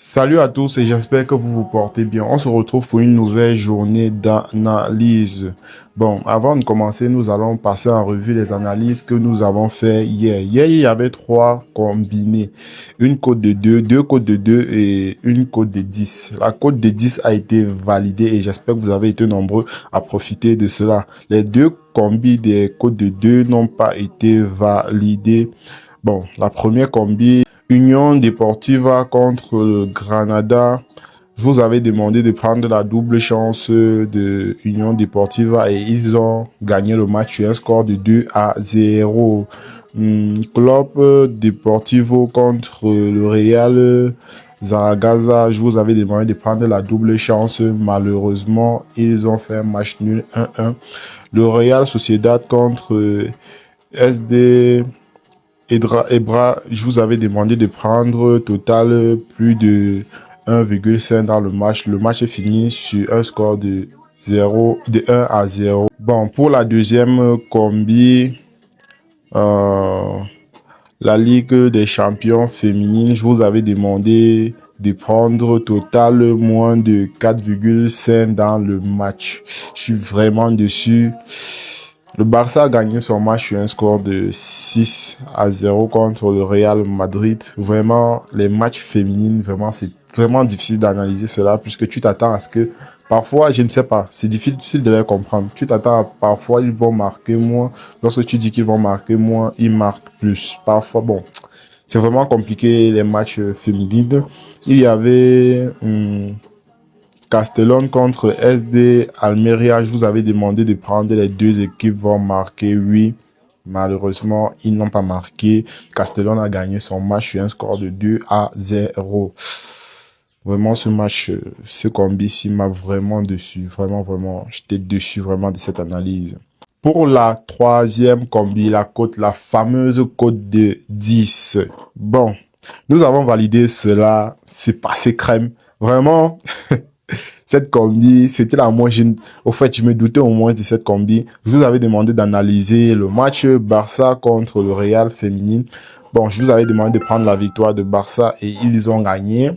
Salut à tous et j'espère que vous vous portez bien. On se retrouve pour une nouvelle journée d'analyse. Bon, avant de commencer, nous allons passer en revue les analyses que nous avons fait hier. Hier, il y avait trois combinés. Une cote de 2, deux cotes de 2 et une cote de 10. La cote de 10 a été validée et j'espère que vous avez été nombreux à profiter de cela. Les deux combis des cotes de 2 n'ont pas été validés. Bon, la première combi Union Deportiva contre le Granada. Je vous avais demandé de prendre la double chance de Union Deportiva et ils ont gagné le match sur un score de 2-0. Club Deportivo contre le Real Zaragoza. Je vous avais demandé de prendre la double chance. Malheureusement, ils ont fait un match nul 1-1. Le Real Sociedad contre SD Ebra, je vous avais demandé de prendre total plus de 1,5 dans le match. Le match est fini sur un score de 1-0. Bon, pour la deuxième combi, euh, la Ligue des champions féminines, je vous avais demandé de prendre total moins de 4,5 dans le match. Je suis vraiment dessus. Le Barça a gagné son match sur un score de 6-0 contre le Real Madrid. Vraiment, les matchs féminines, vraiment, c'est vraiment difficile d'analyser cela puisque tu t'attends à ce que parfois, je ne sais pas, c'est difficile de les comprendre. Tu t'attends à parfois ils vont marquer moins. Lorsque tu dis qu'ils vont marquer moins, ils marquent plus. Parfois, bon, c'est vraiment compliqué les matchs féminines. Il y avait Castellón contre SD Almeria. Je vous avais demandé de prendre les deux équipes vont marquer. Oui, malheureusement, ils n'ont pas marqué. Castellón a gagné son match sur un score de 2-0. Vraiment, ce match, ce combi-ci m'a vraiment dessus. Vraiment, vraiment, j'étais dessus vraiment de cette analyse. Pour la troisième combi, la fameuse cote de 10. Bon, nous avons validé cela. C'est passé crème. Vraiment, cette combi, c'était la moins... Au fait, je me doutais au moins de cette combi. Je vous avais demandé d'analyser le match Barça contre le Real féminine. Bon, je vous avais demandé de prendre la victoire de Barça et ils ont gagné.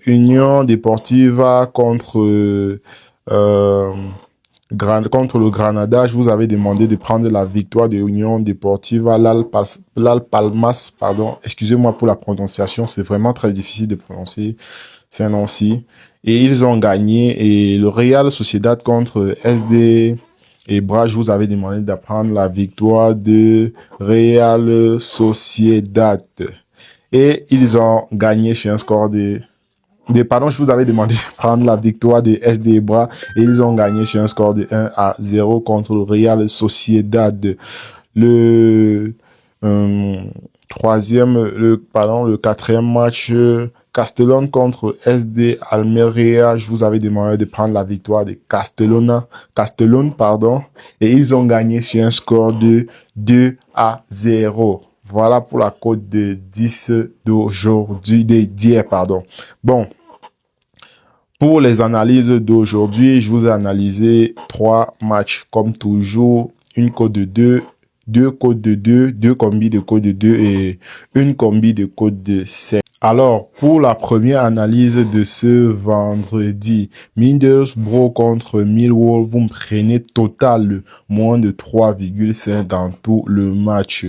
Union Deportiva contre le Granada, je vous avais demandé de prendre la victoire de Union Deportiva Las Palmas, pardon. Excusez-moi pour la prononciation, c'est vraiment très difficile de prononcer. C'est un nom-ci. Et ils ont gagné. Et le Real Sociedad contre SD et Bra, je vous avais demandé d'apprendre la victoire de Real Sociedad. Et ils ont gagné sur un score pardon, je vous avais demandé de prendre la victoire de SD Bra et ils ont gagné sur un score de 1-0 contre le Real Sociedad. Le le quatrième match, Castellón contre SD Almeria. Je vous avais demandé de prendre la victoire de Castellón, pardon, et ils ont gagné sur un score de 2-0. Voilà pour la cote de 10 d'aujourd'hui, d'hier, pardon. Bon, pour les analyses d'aujourd'hui, je vous ai analysé trois matchs. Comme toujours, une cote de 2, deux cotes de 2, deux combis de cote de 2 et une combi de cote de 7. Alors, pour la première analyse de ce vendredi, Middlesbrough contre Millwall, vous me prenez total moins de 3,5 dans tout le match.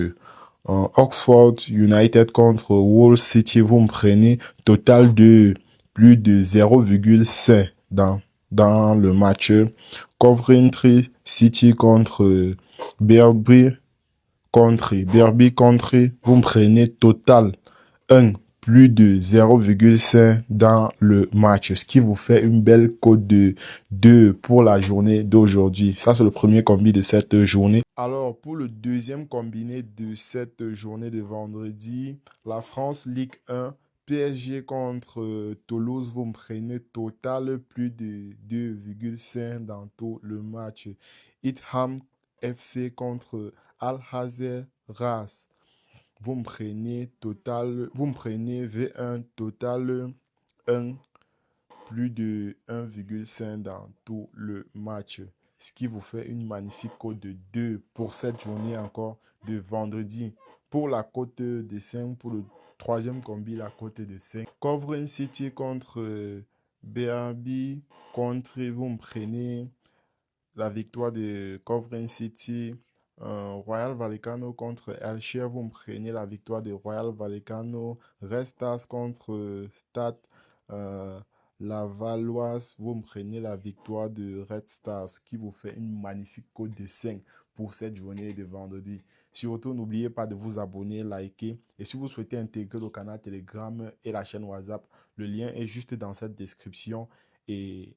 Oxford United contre Wall City, vous me prenez total de plus de 0,5 dans le match. Coventry City contre Derby Country, vous me prenez total 1 plus de 0,5 dans le match, ce qui vous fait une belle cote de 2 pour la journée d'aujourd'hui. Ça, c'est le premier combi de cette journée. Alors, pour le deuxième combiné de cette journée de vendredi, la France Ligue 1, PSG contre Toulouse, vous me prenez total plus de 2,5 dans tout le match. Itham FC contre Al-Hazer Ras. Vous me prenez V1 total 1 plus de 1,5 dans tout le match. Ce qui vous fait une magnifique cote de 2 pour cette journée encore de vendredi. Pour la cote de 5, Troisième combi, la cote est de 5. Covering City contre BRB. Contre, vous me prenez la victoire de Covering City. Royal Vallecano contre Elche, vous me prenez la victoire de Royal Vallecano. Red Stars contre Stade la Valoise, vous me prenez la victoire de Red Stars qui vous fait une magnifique cote de 5 pour cette journée de vendredi. Surtout, n'oubliez pas de vous abonner, liker. Et si vous souhaitez intégrer le canal Telegram et la chaîne WhatsApp, le lien est juste dans cette description et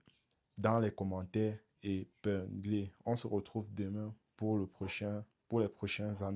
dans les commentaires épinglés. On se retrouve demain pour les prochains annonces.